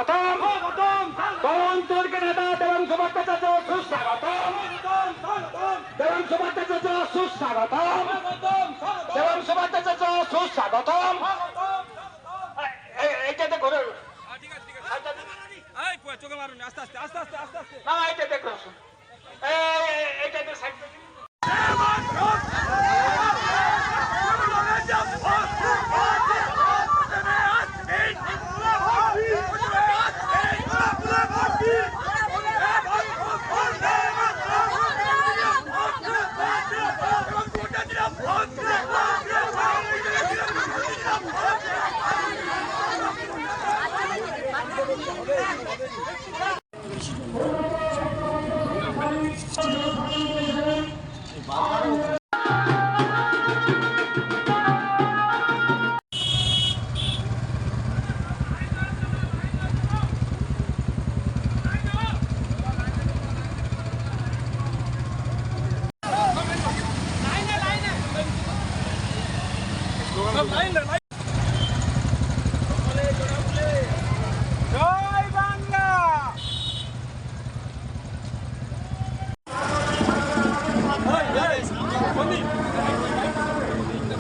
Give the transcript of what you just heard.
সুস্বাগতম অন্তর্কে নেতা দেবং সুভদ্রাচার্য সুস্বাগতম দেবং সুভদ্রাচার্য সুস্বাগতম দেবং সুভদ্রাচার্য সুস্বাগতম এইটাতে ঘুরে চোখে মারুন আস্তে আস্তে আস্তে আস্তে আস্তে আস্তে না এইটা দেখো এইটাতে সাইড লাইন